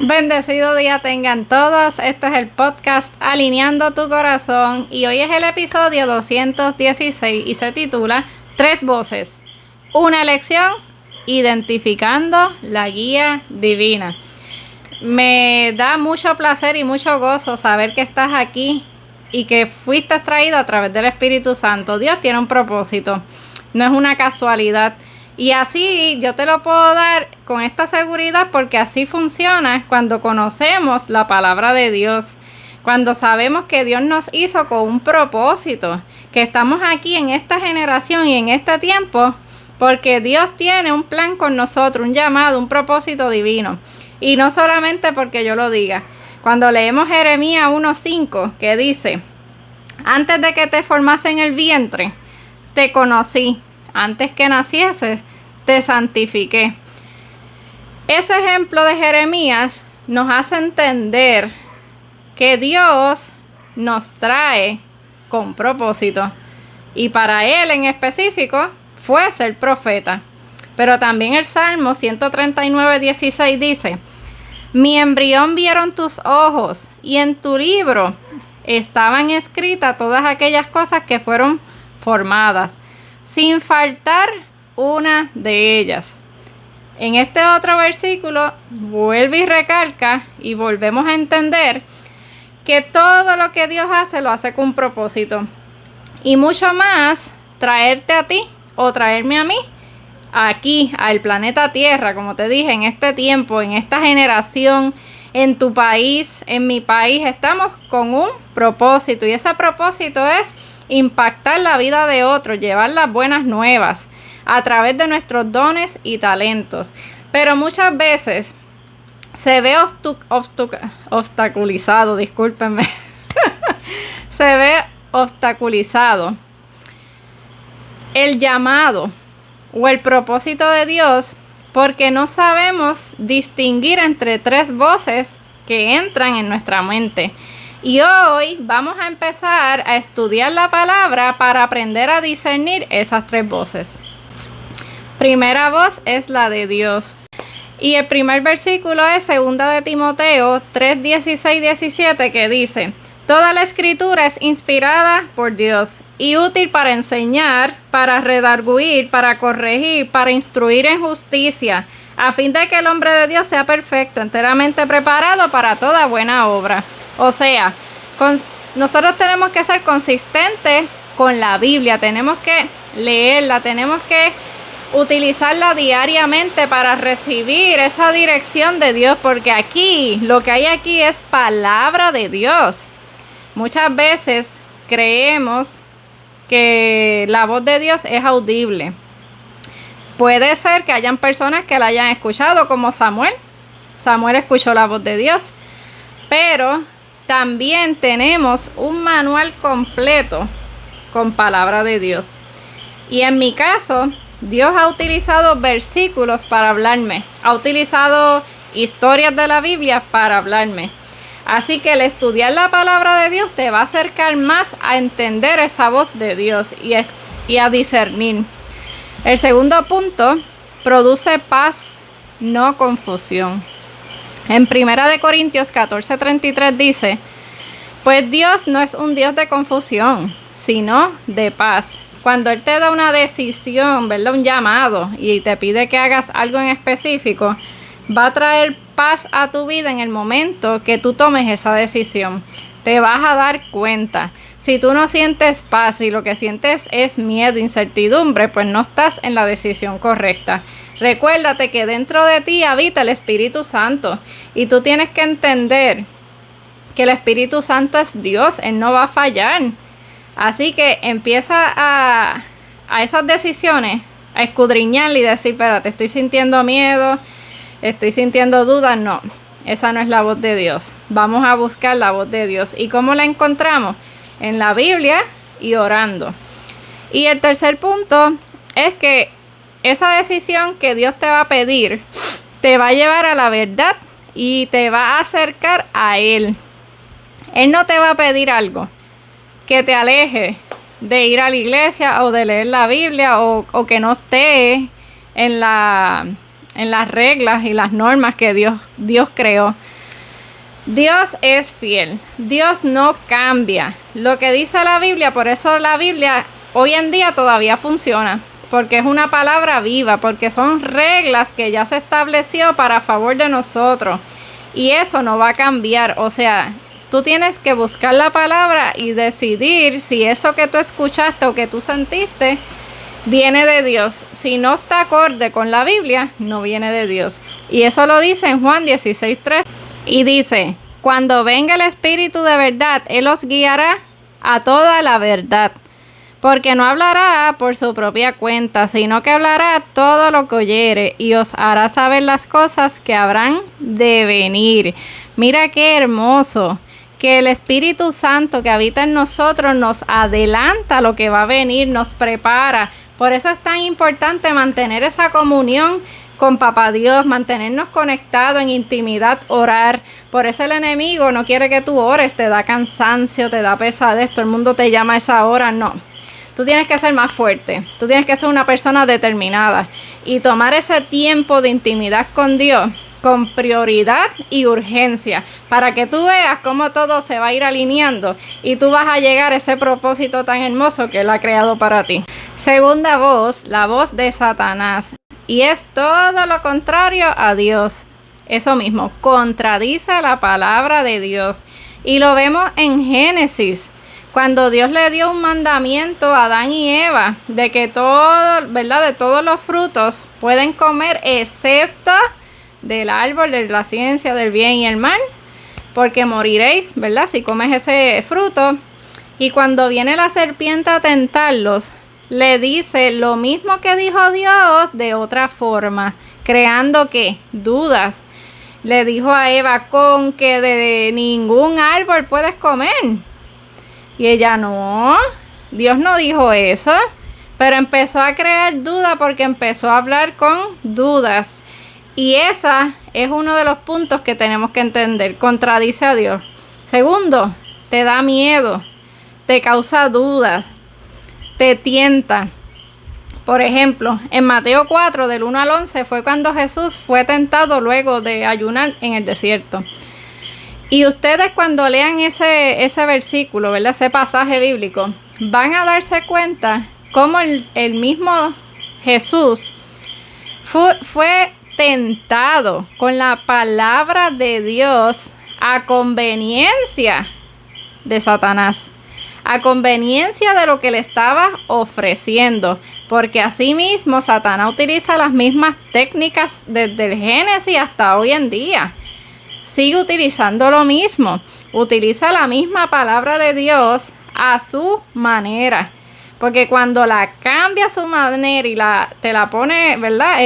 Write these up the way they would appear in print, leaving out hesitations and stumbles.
Bendecido día tengan todos. Este es el podcast Alineando tu Corazón y hoy es el episodio 216 y se titula Tres voces, una elección, identificando la guía divina. Me da mucho placer y mucho gozo saber que estás aquí y que fuiste traído a través del Espíritu Santo. Dios tiene un propósito, no es una casualidad. Y así yo te lo puedo dar con esta seguridad porque así funciona cuando conocemos la palabra de Dios. Cuando sabemos que Dios nos hizo con un propósito, que estamos aquí en esta generación y en este tiempo porque Dios tiene un plan con nosotros, un llamado, un propósito divino. Y no solamente porque yo lo diga. Cuando leemos Jeremías 1:5 que dice: antes de que te formase en el vientre, te conocí. Antes que nacieses, te santifiqué. Ese ejemplo de Jeremías nos hace entender que Dios nos trae con propósito. Y para él en específico fue ser profeta. Pero también el Salmo 139:16 dice: mi embrión vieron tus ojos, y en tu libro estaban escritas todas aquellas cosas que fueron formadas, sin faltar una de ellas. En este otro versículo vuelve y recalca y volvemos a entender que todo lo que Dios hace lo hace con propósito. Y mucho más, traerte a ti o traerme a mí aquí, al planeta Tierra, como te dije, en este tiempo, en esta generación, en tu país, en mi país, estamos con un propósito. Y ese propósito es impactar la vida de otros, llevar las buenas nuevas a través de nuestros dones y talentos. Pero muchas veces se ve obstaculizado, discúlpenme, se ve obstaculizado el llamado o el propósito de Dios porque no sabemos distinguir entre tres voces que entran en nuestra mente. Y hoy vamos a empezar a estudiar la palabra para aprender a discernir esas tres voces. Primera voz es la de Dios. Y el primer versículo es 2 de Timoteo 3:16-17 que dice: toda la escritura es inspirada por Dios y útil para enseñar, para redarguir, para corregir, para instruir en justicia, a fin de que el hombre de Dios sea perfecto, enteramente preparado para toda buena obra. O sea, nosotros tenemos que ser consistentes con la Biblia, tenemos que leerla, tenemos que utilizarla diariamente para recibir esa dirección de Dios, porque aquí, lo que hay aquí es palabra de Dios. Muchas veces creemos que la voz de Dios es audible. Puede ser que hayan personas que la hayan escuchado, como Samuel. Samuel escuchó la voz de Dios. Pero también tenemos un manual completo con palabra de Dios. Y en mi caso, Dios ha utilizado versículos para hablarme. Ha utilizado historias de la Biblia para hablarme. Así que el estudiar la palabra de Dios te va a acercar más a entender esa voz de Dios y a discernir. El segundo punto, produce paz, no confusión. En 1 Corintios 14:33 dice: pues Dios no es un Dios de confusión, sino de paz. Cuando Él te da una decisión, ¿verdad? Un llamado, y te pide que hagas algo en específico, va a traer paz a tu vida en el momento que tú tomes esa decisión. Te vas a dar cuenta. Si tú no sientes paz y lo que sientes es miedo, incertidumbre, pues no estás en la decisión correcta. Recuérdate que dentro de ti habita el Espíritu Santo y tú tienes que entender que el Espíritu Santo es Dios, Él no va a fallar. Así que empieza a esas decisiones, a escudriñar y decir: espérate, estoy sintiendo miedo, estoy sintiendo dudas. No, esa no es la voz de Dios. Vamos a buscar la voz de Dios. ¿Y cómo la encontramos? En la Biblia y orando. Y el tercer punto es que esa decisión que Dios te va a pedir te va a llevar a la verdad y te va a acercar a Él. Él no te va a pedir algo que te aleje de ir a la iglesia o de leer la Biblia o que no esté en en las reglas y las normas que Dios creó. Dios es fiel, Dios no cambia. Lo que dice la Biblia, por eso la Biblia hoy en día todavía funciona, porque es una palabra viva, porque son reglas que ya se estableció para favor de nosotros. Y eso no va a cambiar, o sea, tú tienes que buscar la palabra y decidir si eso que tú escuchaste o que tú sentiste viene de Dios. Si no está acorde con la Biblia, no viene de Dios. Y eso lo dice en Juan 16:3. Y dice, cuando venga el Espíritu de verdad, Él os guiará a toda la verdad. Porque no hablará por su propia cuenta, sino que hablará todo lo que oyere y os hará saber las cosas que habrán de venir. Mira qué hermoso, que el Espíritu Santo que habita en nosotros nos adelanta lo que va a venir, nos prepara. Por eso es tan importante mantener esa comunión con Papá Dios, mantenernos conectados en intimidad, orar. Por eso el enemigo no quiere que tú ores, te da cansancio, te da pesadez, todo el mundo te llama a esa hora, no. Tú tienes que ser más fuerte, tú tienes que ser una persona determinada y tomar ese tiempo de intimidad con Dios con prioridad y urgencia, para que tú veas cómo todo se va a ir alineando y tú vas a llegar a ese propósito tan hermoso que Él ha creado para ti. Segunda voz, la voz de Satanás, y es todo lo contrario a Dios. Eso mismo, contradice la palabra de Dios, y lo vemos en Génesis, cuando Dios le dio un mandamiento a Adán y Eva de que todo, ¿verdad?, de todos los frutos pueden comer excepto del árbol de la ciencia del bien y el mal, porque moriréis, ¿verdad?, si comes ese fruto. Y cuando viene la serpiente a tentarlos, le dice lo mismo que dijo Dios de otra forma, creando ¿qué? Dudas. Le dijo a Eva, con que de ningún árbol puedes comer. Y ella, no, Dios no dijo eso, pero empezó a crear duda porque empezó a hablar con dudas. Y esa es uno de los puntos que tenemos que entender, contradice a Dios. Segundo, te da miedo, te causa dudas, te tienta. Por ejemplo, en Mateo 4, del 1 al 11, fue cuando Jesús fue tentado luego de ayunar en el desierto. Y ustedes cuando lean ese versículo, ¿verdad?, ese pasaje bíblico, van a darse cuenta cómo el mismo Jesús fue tentado con la palabra de Dios a conveniencia de Satanás, a conveniencia de lo que le estaba ofreciendo, porque asimismo Satanás utiliza las mismas técnicas desde el Génesis hasta hoy en día. Sigue utilizando lo mismo, utiliza la misma palabra de Dios a su manera, porque cuando la cambia a su manera y te la pone, ¿verdad?,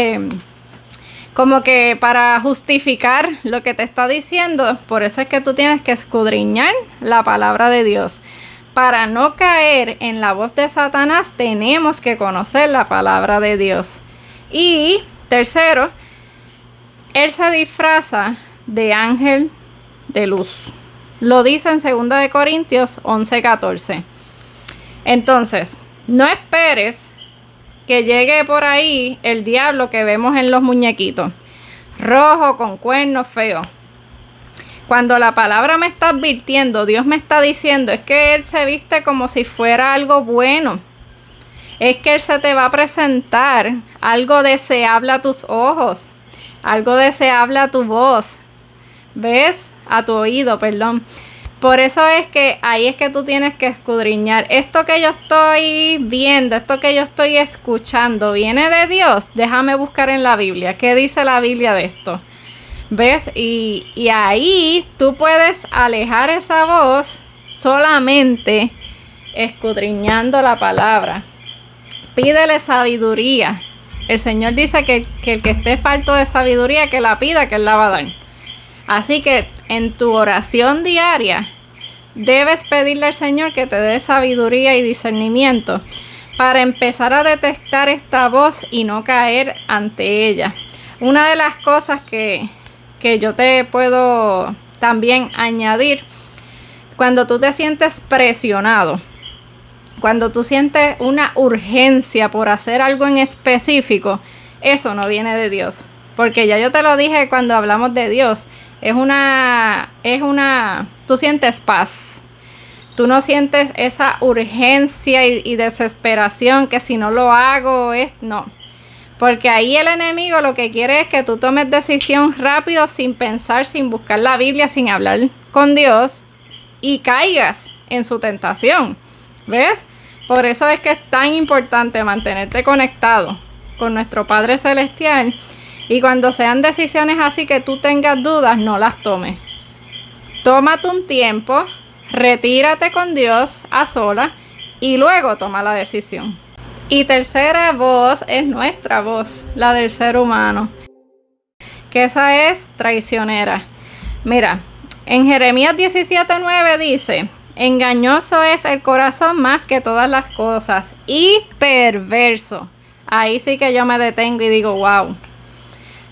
como que para justificar lo que te está diciendo, por eso es que tú tienes que escudriñar la palabra de Dios. Para no caer en la voz de Satanás, tenemos que conocer la palabra de Dios. Y tercero, él se disfraza de ángel de luz. Lo dice en 2 Corintios 11:14. Entonces, no esperes que llegue por ahí el diablo que vemos en los muñequitos, rojo con cuernos feos. Cuando la palabra me está advirtiendo, Dios me está diciendo, es que Él se viste como si fuera algo bueno. Es que Él se te va a presentar algo deseable a tus ojos, algo deseable a tu voz. ¿Ves? A tu oído, perdón. Por eso es que ahí es que tú tienes que escudriñar. Esto que yo estoy viendo, esto que yo estoy escuchando, ¿viene de Dios? Déjame buscar en la Biblia. ¿Qué dice la Biblia de esto? ¿Ves? Y ahí tú puedes alejar esa voz solamente escudriñando la palabra. Pídele sabiduría. El Señor dice que el que esté falto de sabiduría, que la pida, que Él la va a dar. Así que en tu oración diaria debes pedirle al Señor que te dé sabiduría y discernimiento para empezar a detectar esta voz y no caer ante ella. Una de las cosas que yo te puedo también añadir, cuando tú te sientes presionado, cuando tú sientes una urgencia por hacer algo en específico, eso no viene de Dios. porque ya yo te lo dije cuando hablamos de Dios, tú sientes paz. Tú no sientes esa urgencia y desesperación que si no lo hago no. Porque ahí el enemigo lo que quiere es que tú tomes decisión rápido, sin pensar, sin buscar la Biblia, sin hablar con Dios y caigas en su tentación. ¿Ves? Por eso es que es tan importante mantenerte conectado con nuestro Padre Celestial, y cuando sean decisiones así que tú tengas dudas, no las tomes. Tómate un tiempo, retírate con Dios a solas y luego toma la decisión. Y tercera voz es nuestra voz, la del ser humano, que esa es traicionera. Mira, en Jeremías 17:9 dice: engañoso es el corazón más que todas las cosas y perverso. Ahí sí que yo me detengo y digo, wow,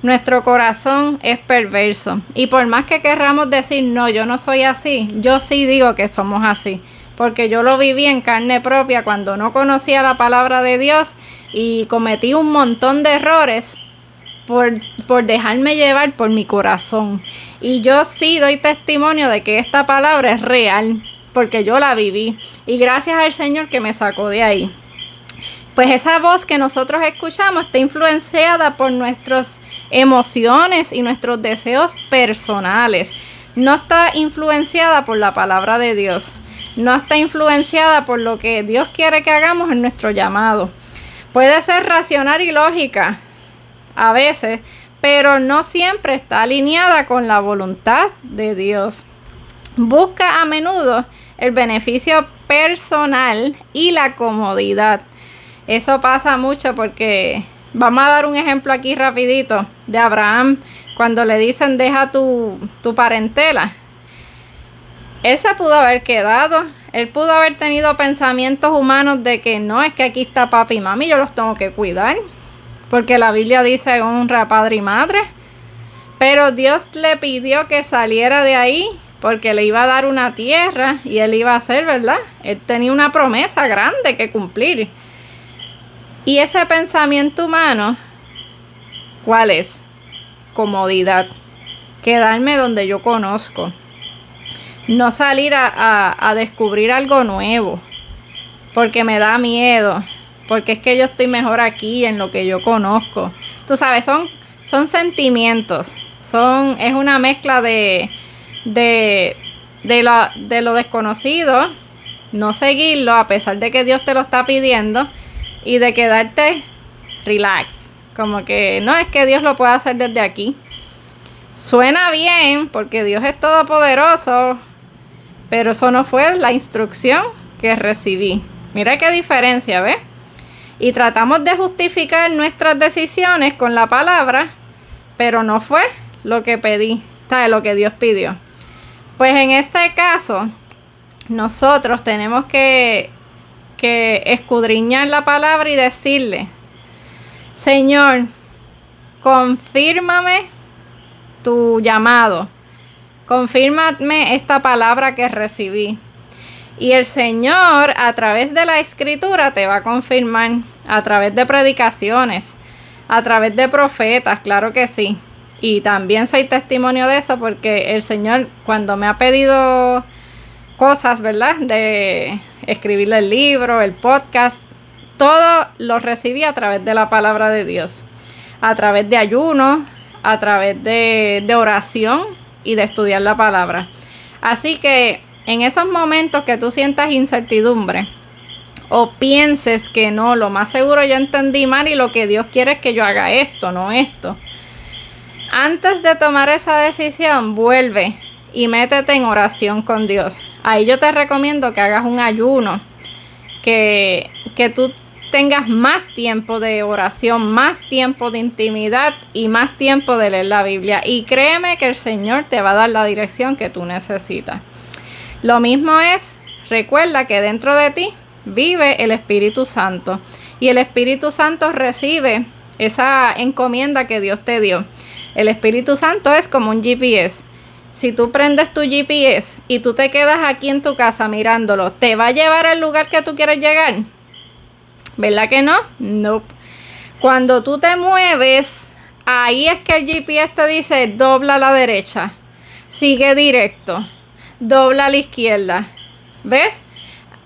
nuestro corazón es perverso. Y por más que querramos decir, no, yo no soy así, yo sí digo que somos así. Porque yo lo viví en carne propia cuando no conocía la palabra de Dios y cometí un montón de errores por dejarme llevar por mi corazón. Y yo sí doy testimonio de que esta palabra es real, porque yo la viví. Y gracias al Señor que me sacó de ahí. Pues esa voz que nosotros escuchamos está influenciada por nuestras emociones y nuestros deseos personales. No está influenciada por la palabra de Dios. No está influenciada por lo que Dios quiere que hagamos en nuestro llamado. Puede ser racional y lógica a veces, pero no siempre está alineada con la voluntad de Dios. Busca a menudo el beneficio personal y la comodidad. Eso pasa mucho porque vamos a dar un ejemplo aquí rapidito de Abraham cuando le dicen deja tu parentela. Él se pudo haber quedado, él pudo haber tenido pensamientos humanos de que no, es que aquí está papi y mami, yo los tengo que cuidar, porque la Biblia dice honra a padre y madre. Pero Dios le pidió que saliera de ahí porque le iba a dar una tierra y él iba a hacer, ¿verdad? Él tenía una promesa grande que cumplir. Y ese pensamiento humano, ¿cuál es? Comodidad. Quedarme donde yo conozco. No salir a descubrir algo nuevo, porque me da miedo, porque es que yo estoy mejor aquí en lo que yo conozco. Tú sabes, son sentimientos, es una mezcla de lo desconocido, no seguirlo a pesar de que Dios te lo está pidiendo, y de quedarte relax, como que no, es que Dios lo puede hacer desde aquí. Suena bien porque Dios es todopoderoso, pero eso no fue la instrucción que recibí. Mira qué diferencia, ¿ves? Y tratamos de justificar nuestras decisiones con la palabra, pero no fue lo que pedí, ¿sabes? Lo que Dios pidió. Pues en este caso, nosotros tenemos que escudriñar la palabra y decirle: Señor, confírmame tu llamado. Confírmame esta palabra que recibí. Y el Señor, a través de la Escritura, te va a confirmar. A través de predicaciones, a través de profetas, claro que sí. Y también soy testimonio de eso, porque el Señor, cuando me ha pedido cosas, ¿verdad? De escribirle el libro, el podcast, todo lo recibí a través de la palabra de Dios. A través de ayuno, a través de oración y de estudiar la palabra. Así que en esos momentos que tú sientas incertidumbre o pienses que no, lo más seguro yo entendí mal y lo que Dios quiere es que yo haga esto, no esto. Antes de tomar esa decisión, vuelve y métete en oración con Dios. Ahí yo te recomiendo que hagas un ayuno, que tú tengas más tiempo de oración, más tiempo de intimidad y más tiempo de leer la Biblia. Y créeme que el Señor te va a dar la dirección que tú necesitas. Lo mismo es, recuerda que dentro de ti vive el Espíritu Santo. Y el Espíritu Santo recibe esa encomienda que Dios te dio. El Espíritu Santo es como un GPS. Si tú prendes tu GPS y tú te quedas aquí en tu casa mirándolo, ¿te va a llevar al lugar que tú quieres llegar? ¿Verdad que no? No. Cuando tú te mueves ahí es que el GPS te dice, dobla a la derecha, sigue directo, dobla a la izquierda. ¿Ves?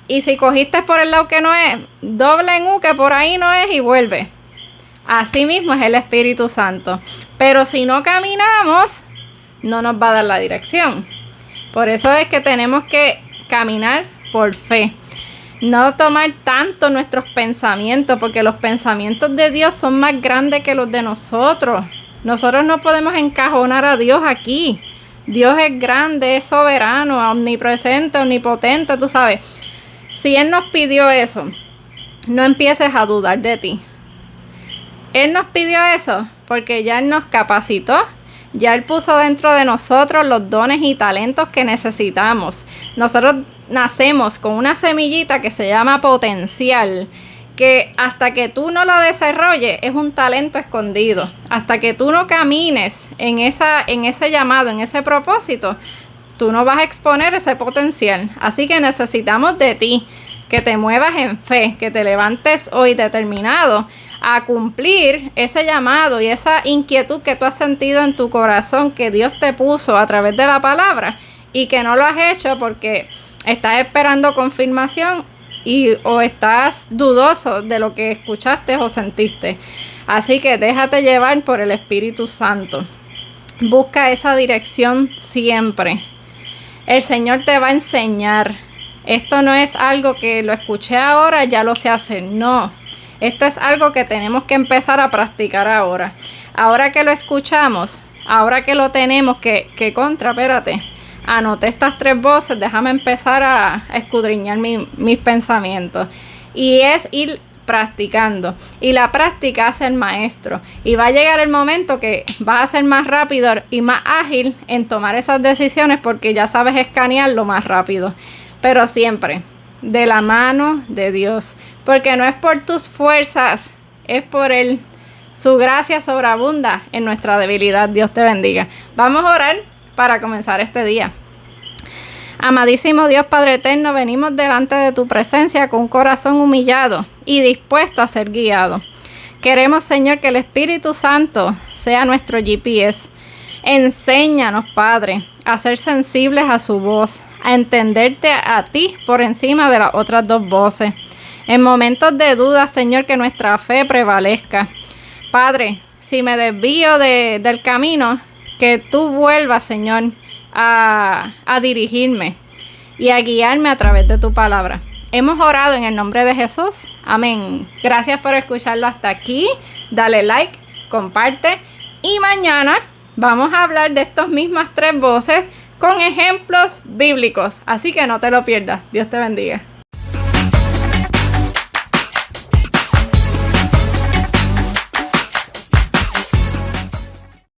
Y si cogiste por el lado que no es, dobla en U que por ahí no es y vuelve. Así mismo es el Espíritu Santo. Pero si no caminamos, no nos va a dar la dirección. Por eso es que tenemos que caminar por fe. No tomar tanto nuestros pensamientos, porque los pensamientos de Dios son más grandes que los de nosotros. Nosotros no podemos encajonar a Dios aquí. Dios es grande, es soberano, omnipresente, omnipotente, tú sabes. Si Él nos pidió eso, no empieces a dudar de ti. Él nos pidió eso porque ya Él nos capacitó. Ya Él puso dentro de nosotros los dones y talentos que necesitamos. Nosotros nacemos con una semillita que se llama potencial, que hasta que tú no lo desarrolles es un talento escondido. Hasta que tú no camines en ese llamado, en ese propósito, tú no vas a exponer ese potencial. Así que necesitamos de ti, que te muevas en fe, que te levantes hoy determinado a cumplir ese llamado y esa inquietud que tú has sentido en tu corazón, que Dios te puso a través de la palabra y que no lo has hecho porque estás esperando confirmación o estás dudoso de lo que escuchaste o sentiste. Así que déjate llevar por el Espíritu Santo. Busca esa dirección siempre. El Señor te va a enseñar. Esto no es algo que lo escuché ahora, ya lo sé hacer. No. Esto es algo que tenemos que empezar a practicar ahora. Ahora que lo escuchamos, ahora que lo tenemos, espérate. Anoté estas 3 voces, déjame empezar a escudriñar mis pensamientos. Y es ir practicando. Y la práctica hace el maestro. Y va a llegar el momento que vas a ser más rápido y más ágil en tomar esas decisiones porque ya sabes escanearlo más rápido. Pero siempre de la mano de Dios. Porque no es por tus fuerzas, es por Él. Su gracia sobreabunda en nuestra debilidad. Dios te bendiga. Vamos a orar para comenzar este día. Amadísimo Dios Padre eterno, venimos delante de tu presencia con un corazón humillado y dispuesto a ser guiado. Queremos, Señor, que el Espíritu Santo sea nuestro GPS. Enséñanos, Padre, a ser sensibles a su voz, a entenderte a ti por encima de las otras 2 voces. En momentos de duda, Señor, que nuestra fe prevalezca. Padre, si me desvío del camino, que tú vuelvas, Señor, a dirigirme y a guiarme a través de tu palabra. Hemos orado en el nombre de Jesús. Amén. Gracias por escucharlo hasta aquí. Dale like, comparte y mañana vamos a hablar de estas mismas 3 voces con ejemplos bíblicos. Así que no te lo pierdas. Dios te bendiga.